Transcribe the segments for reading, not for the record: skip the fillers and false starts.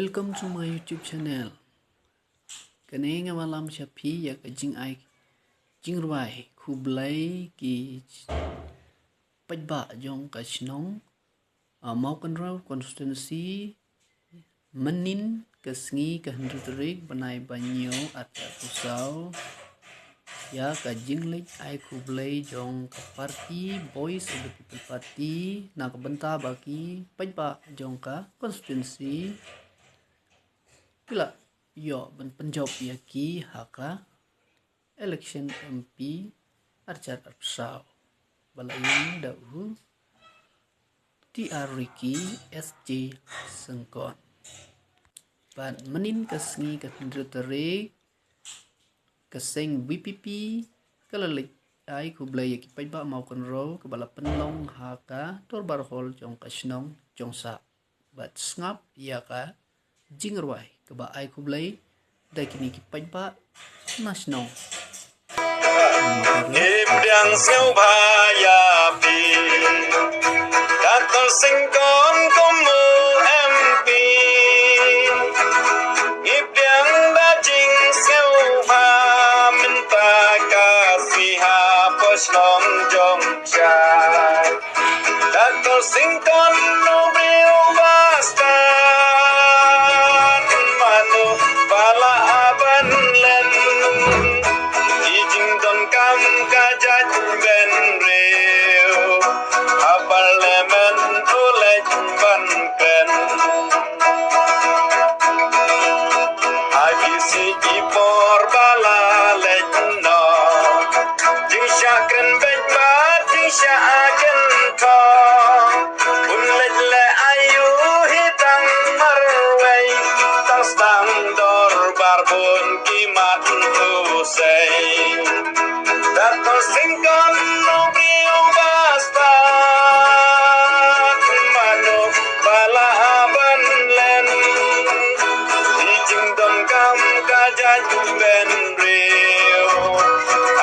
Welcome to my YouTube channel. Kene malam Syafi ya jing ai jing ruai khublai ki pajba jong ka chnong mau kan rau constituency menin kesngi ka hendrik banai banyo atya pusau ya ka jing lek ai khublai jong ka parti Voice of the People Party na ka benta baki pajba jong ka constituency Kila yo ben penjob ya ki haka election MP arjar arpsau balayin dahu TR Ricky SJ Sengkon ban menin kesngi ke hendrik keseng BPP kalalik ai khublai ya ki paiba mau kan ro ke bala penlong haka tor barhol jong kasnong jong sa bat ngap ya ka jingrwai keba ai khublai dai kini ki paiba nasional Ibyang siêu ba ya pi Dator singkon komu MP Ibyang ba jing siêu ba minta kasih ha poslong jong cha Dator singkon no brio basta Bala aban len Ijing don kam kajat ben reo A parlemen ulet ban ken IBC ipor bala let no Jing syakren bet ma jing syaken to Un let le ayu hitang marway Tang stang dor barbun kimat Hussein Dator singkon no brio basta Mano bala aban len Ijing don kam kajat ben rio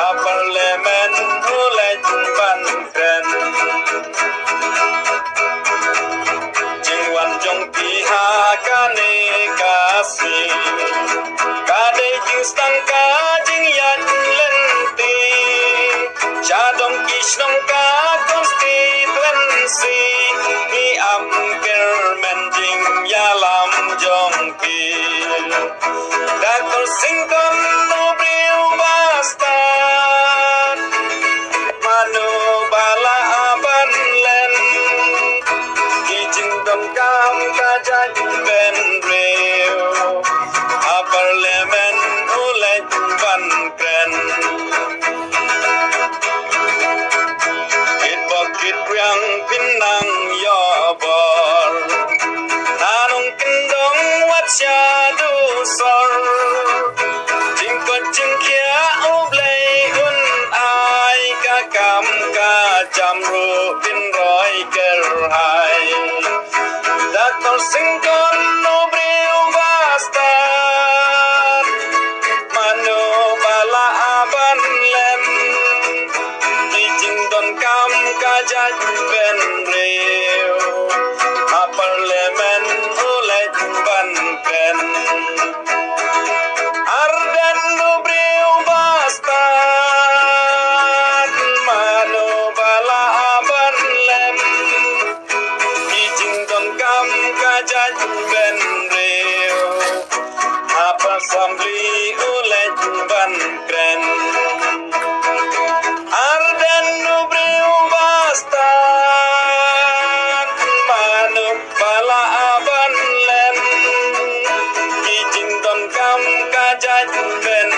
A parlemen ulet ban ken Jingwan jong piha kane kasih Kade jing stang ka jing yan lenti Jadong kishnong ka constituency Ni am kermen jing yalam jong pi Dator singkon no brio basta Manu bala aban len Kijing dom kam kajat ben reo A parlemen ulet ban kren Kit bokit priang pinang yo bor Nanong kendong wat syadu sor Jingkot jingkia ublay un ay Kakam kacam rupin roy kerhai Dator singkon no brio basta Mano bala aban lem Kijing don kam kajat ben reo A parlemen ulet ban ken Arden no brio basta Mano bala aban lem Kijing don kam kajat ben reo Apa assembly ulet ban kren Arden no brio basta Manu bala aban len Kijing don kam kajat ben